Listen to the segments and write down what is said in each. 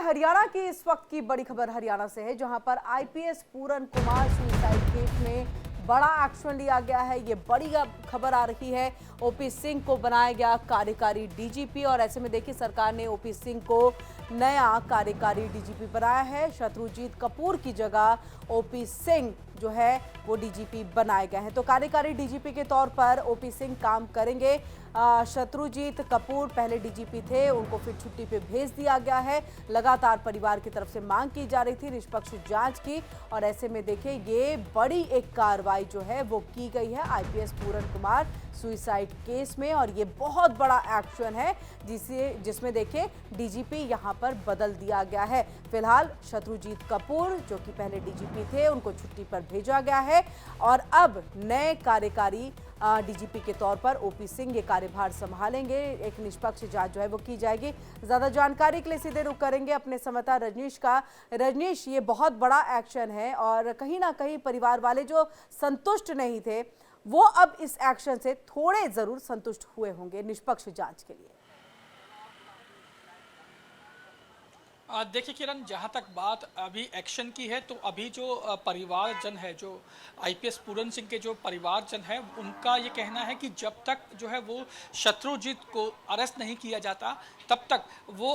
हरियाणा की इस वक्त की बड़ी खबर हरियाणा से है, जहां पर आईपीएस पूरन कुमार सुसाइड केस में बड़ा एक्शन लिया गया है। ये बड़ी खबर आ रही है। ओपी सिंह को बनाया गया कार्यकारी डीजीपी और ऐसे में देखिए सरकार ने ओपी सिंह को नया कार्यकारी डीजीपी बनाया है। शत्रुजीत कपूर की जगह ओपी सिंह जो है वो डीजीपी बनाए गए हैं। तो कार्यकारी डीजीपी के तौर पर ओपी सिंह काम करेंगे। शत्रुजीत कपूर पहले डीजीपी थे, उनको फिर छुट्टी पे भेज दिया गया है। लगातार परिवार की तरफ से मांग की जा रही थी निष्पक्ष जांच की और ऐसे में देखिए ये बड़ी एक कार्रवाई जो है वो की गई है आईपीएस पूरन कुमार सुसाइड केस में और ये बहुत बड़ा एक्शन है जिसमें देखिए डीजीपी यहां पर बदल दिया गया है। फिलहाल शत्रुजीत कपूर जो कि पहले डीजीपी थे उनको छुट्टी पर भेजा गया है और अब नए कार्यकारी डीजीपी के तौर पर ओपी सिंह ये कार्यभार संभालेंगे। एक निष्पक्ष जांच जो है वो की जाएगी। ज्यादा जानकारी के लिए सीधे रुख करेंगे अपने संवाददाता रजनीश का। रजनीश, ये बहुत बड़ा एक्शन है और कहीं ना कहीं परिवार वाले जो संतुष्ट नहीं थे वो अब इस एक्शन से थोड़े जरूर संतुष्ट हुए होंगे निष्पक्ष जांच के लिए। देखिए किरण, जहाँ तक बात अभी एक्शन की है तो अभी जो परिवारजन है, जो आईपीएस पूरन सिंह के जो परिवारजन है, उनका ये कहना है कि जब तक जो है वो शत्रुजीत को अरेस्ट नहीं किया जाता तब तक वो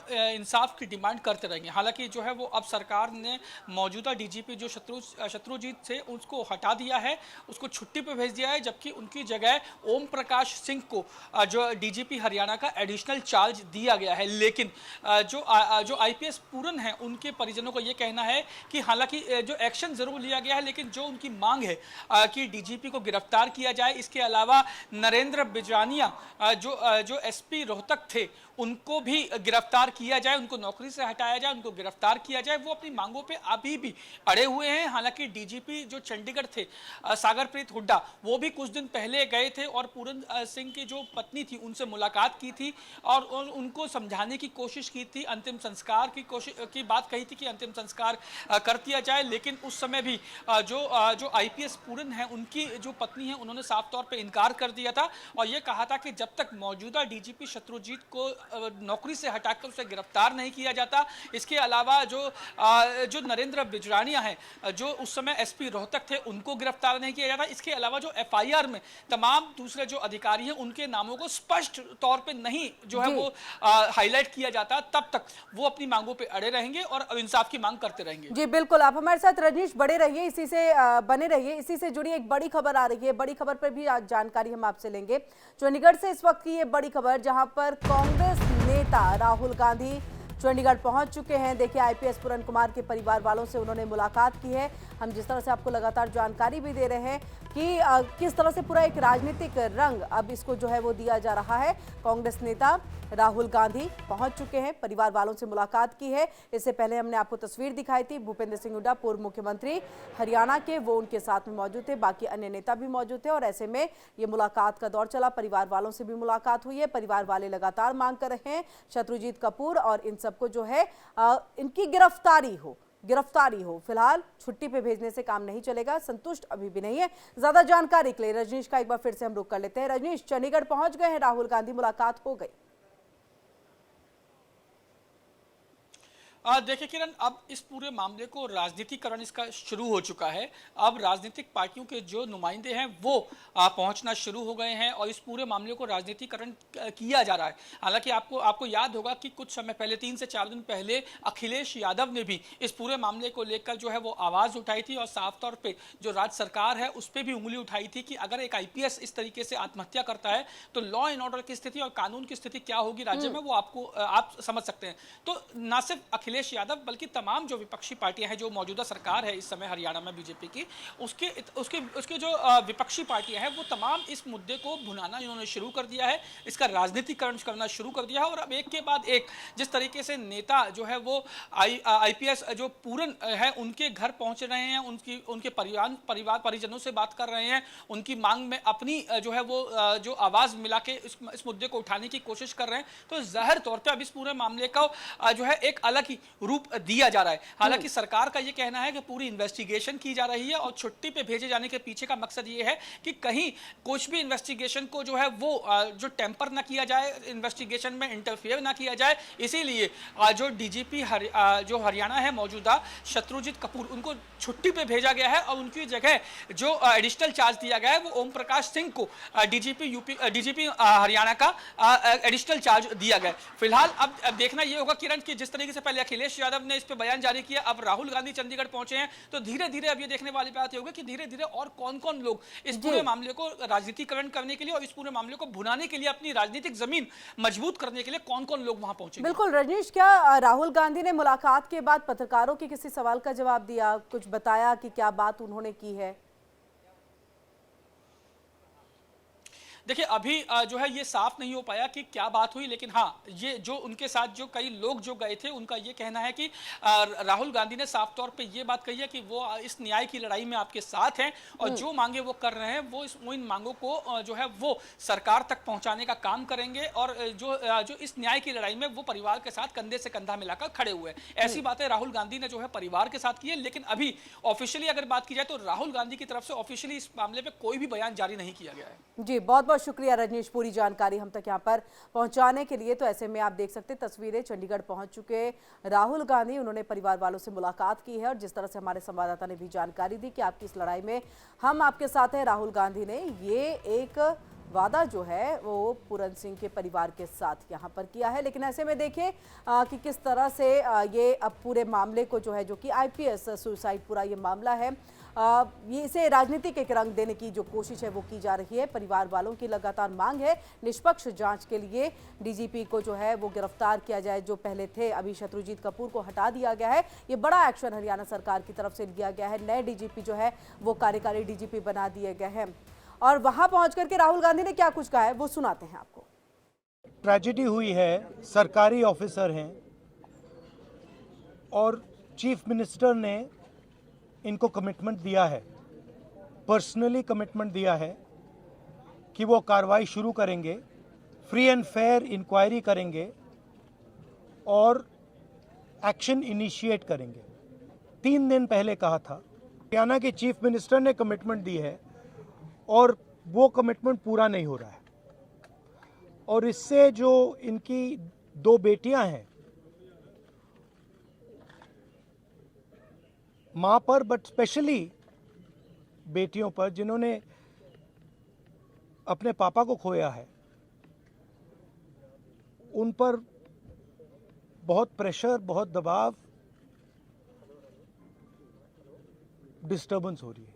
इंसाफ की डिमांड करते रहेंगे। हालांकि जो है वो अब सरकार ने मौजूदा डीजीपी जो शत्रुजीत थे उसको हटा दिया है, उसको छुट्टी पे भेज दिया है, जबकि उनकी जगह ओम प्रकाश सिंह को जो डीजीपी हरियाणा का एडिशनल चार्ज दिया गया है। लेकिन जो आईपीएस पूरन है उनके परिजनों का ये कहना है कि हालांकि जो एक्शन जरूर लिया गया है लेकिन जो उनकी मांग है कि डीजीपी को गिरफ्तार किया जाए, इसके अलावा नरेंद्र बिजरानिया जो एसपी रोहतक थे उनको भी गिरफ्तार किया जाए, उनको नौकरी से हटाया जाए, उनको गिरफ्तार किया जाए, वो अपनी मांगों पे अभी भी अड़े हुए हैं। हालांकि डीजीपी जो चंडीगढ़ थे सागरप्रीत हुड्डा, वो भी कुछ दिन पहले गए थे और पूरन सिंह की जो पत्नी थी उनसे मुलाकात की थी और उनको समझाने की कोशिश की थी, अंतिम संस्कार की बात कही थी कि अंतिम संस्कार कर दिया जाए। लेकिन उस समय भी जो आईपीएस पूरन है उनकी जो पत्नी है उन्होंने साफ तौर पे इनकार कर दिया था और ये कहा था कि जब तक मौजूदा डीजीपी शत्रुजीत को नौकरी से हटाकर उसे गिरफ्तार नहीं किया जाता, इसके अलावा जो नरेंद्र बिजरानिया है जो उस समय एसपी रोहतक थे उनको गिरफ्तार नहीं किया जाता, इसके अलावा जो एफआईआर में तमाम दूसरे जो अधिकारी हैं उनके नामों को स्पष्ट तौर पे नहीं जो है वो हाईलाइट किया जाता, तब तक वो अपनी मांगों पे अड़े रहेंगे और इंसाफ की मांग करते रहेंगे। जी बिल्कुल, आप हमारे साथ रजनीश बने रहिए, इसी से बने रहिए। इसी से जुड़ी एक बड़ी खबर आ रही है, बड़ी खबर पर भी आज जानकारी हम आपसे लेंगे। चंडीगढ़ से इस वक्त की ये बड़ी खबर, जहां पर कांग्रेस नेता राहुल गांधी चंडीगढ़ पहुंच चुके हैं। देखिए आईपीएस पूरन कुमार के परिवार वालों से उन्होंने मुलाकात की है। हम जिस तरह से आपको लगातार जानकारी भी दे रहे हैं कि किस तरह से पूरा एक राजनीतिक रंग अब इसको जो है वो दिया जा रहा है। कांग्रेस नेता राहुल गांधी पहुंच चुके हैं, परिवार वालों से मुलाकात की है। इससे पहले हमने आपको तस्वीर दिखाई थी, भूपेंद्र सिंह हुड्डा पूर्व मुख्यमंत्री हरियाणा के, वो उनके साथ में मौजूद थे, बाकी अन्य नेता भी मौजूद थे और ऐसे में ये मुलाकात का दौर चला। परिवार वालों से भी मुलाकात हुई है। परिवार वाले लगातार मांग कर रहे हैं शत्रुजीत कपूर और इन सबको जो है इनकी गिरफ्तारी हो। फिलहाल छुट्टी पे भेजने से काम नहीं चलेगा, संतुष्ट अभी भी नहीं है। ज्यादा जानकारी के लिए रजनीश का एक बार फिर से हम रुक कर लेते हैं। रजनीश, चंडीगढ़ पहुंच गए हैं राहुल गांधी, मुलाकात हो गई? देखिए किरण, अब इस पूरे मामले को राजनीतिकरण इसका शुरू हो चुका है। अब राजनीतिक पार्टियों के जो नुमाइंदे हैं वो पहुंचना शुरू हो गए हैं और इस पूरे मामले को राजनीतिकरण किया जा रहा है। हालांकि आपको याद होगा कि कुछ समय पहले, 3 से 4 दिन पहले, अखिलेश यादव ने भी इस पूरे मामले को लेकर जो है वो आवाज़ उठाई थी और साफ तौर पर जो राज्य सरकार है उस पर भी उंगली उठाई थी कि अगर एक आईपीएस इस तरीके से आत्महत्या करता है तो लॉ एंड ऑर्डर की स्थिति और कानून की स्थिति क्या होगी राज्य में, वो आप समझ सकते हैं। तो न सिर्फ अखिलेश यादव बल्कि तमाम जो विपक्षी पार्टियां हैं, जो मौजूदा सरकार है इस समय हरियाणा में बीजेपी की, उसके जो विपक्षी पार्टियां हैं वो तमाम इस मुद्दे को भुनाना इन्होंने शुरू कर दिया है, इसका राजनीतिकरण करना शुरू कर दिया है और अब एक के बाद एक जिस तरीके से नेता जो है वो आईपीएस जो पूरन है उनके घर पहुंच रहे हैं, उनके परिवार परिजनों से बात कर रहे हैं, उनकी मांग में अपनी जो है वो जो आवाज मिला के इस मुद्दे को उठाने की कोशिश कर रहे हैं, तो जाहिर तौर पर अब इस पूरे मामले का जो है एक अलग ही रूप दिया जा रहा है। हालांकि सरकार का यह कहना है कि पूरी इन्वेस्टिगेशन की जा रही है और छुट्टी पे भेजे जाने के पीछे का मकसद ये है कि कहीं कुछ भी इन्वेस्टिगेशन को जो है वो जो टेम्पर ना किया जाए, इन्वेस्टिगेशन में इंटरफेयर ना किया जाए। इसीलिए जो डीजीपी जो हरियाणा है मौजूदा शत्रुजीत कपूर, उनको छुट्टी पे भेजा गया है और उनकी जगह जो एडिशनल चार्ज दिया गया है वो ओम प्रकाश सिंह को डीजीपी हरियाणा का एडिशनल चार्ज दिया गया है। फिलहाल अब देखना यह होगा किरण कि जिस तरीके से पहले अखिलेश यादव ने इस पे बयान जारी किया, अब राहुल गांधी चंडीगढ़ पहुंचे हैं, तो धीरे धीरे अब ये देखने वाली बात ये होगी कि धीरे धीरे और कौन कौन लोग इस पूरे मामले को राजनीतिकरण करने के लिए और इस पूरे मामले को भुनाने के लिए, अपनी राजनीतिक जमीन मजबूत करने के लिए कौन कौन लोग वहां पहुंचे। बिल्कुल रजनीश, क्या राहुल गांधी ने मुलाकात के बाद पत्रकारों के किसी सवाल का जवाब दिया, कुछ बताया कि क्या बात उन्होंने की है? देखिए अभी जो है ये साफ नहीं हो पाया कि क्या बात हुई, लेकिन हाँ ये जो उनके साथ जो कई लोग जो गए थे उनका ये कहना है कि राहुल गांधी ने साफ तौर पे ये बात कही है कि वो इस न्याय की लड़ाई में आपके साथ हैं और जो मांगे वो कर रहे हैं, वो इन मांगों को जो है वो सरकार तक पहुंचाने का काम करेंगे और जो इस न्याय की लड़ाई में वो परिवार के साथ कंधे से कंधा मिलाकर खड़े हुए हैं। ऐसी बातें राहुल गांधी ने जो है परिवार के साथ की है, लेकिन अभी ऑफिशियली अगर बात की जाए तो राहुल गांधी की तरफ से ऑफिशियली इस मामले पे कोई भी बयान जारी नहीं किया गया है। जी, बहुत बहुत शुक्रिया रजनीश, पूरी जानकारी हम तक यहाँ पर पहुंचाने के लिए। तो ऐसे में आप देख सकते तस्वीरें, चंडीगढ़ पहुंच चुके राहुल गांधी, उन्होंने परिवार वालों से मुलाकात की है और जिस तरह से हमारे संवाददाता ने भी जानकारी दी कि आपकी इस लड़ाई में हम आपके साथ हैं, राहुल गांधी ने ये एक वादा जो है वो पूरन सिंह के परिवार के साथ यहाँ पर किया है। लेकिन ऐसे में देखिए कि किस तरह से ये अब पूरे मामले को जो है, जो कि आईपीएस सुसाइड पूरा ये मामला है, ये इसे राजनीतिक एक रंग देने की जो कोशिश है वो की जा रही है। परिवार वालों की लगातार मांग है निष्पक्ष जांच के लिए डीजीपी को जो है वो गिरफ्तार किया जाए, जो पहले थे। अभी शत्रुजीत कपूर को हटा दिया गया है। ये बड़ा एक्शन हरियाणा सरकार की तरफ से लिया गया है। नए डीजीपी जो है वो कार्यकारी डीजीपी बना दिए गए हैं और वहां पहुंच करके राहुल गांधी ने क्या कुछ कहा है वो सुनाते हैं आपको। ट्रेजेडी हुई है, सरकारी ऑफिसर हैं और चीफ मिनिस्टर ने इनको कमिटमेंट दिया है, पर्सनली कमिटमेंट दिया है कि वो कार्रवाई शुरू करेंगे, फ्री एंड फेयर इंक्वायरी करेंगे और एक्शन इनिशिएट करेंगे। 3 दिन पहले कहा था। हरियाणा के चीफ मिनिस्टर ने कमिटमेंट दी है और वो कमिटमेंट पूरा नहीं हो रहा है और इससे जो इनकी 2 बेटियां हैं माँ पर, बट स्पेशली बेटियों पर जिन्होंने अपने पापा को खोया है, उन पर बहुत प्रेशर, बहुत दबाव, डिस्टर्बेंस हो रही है।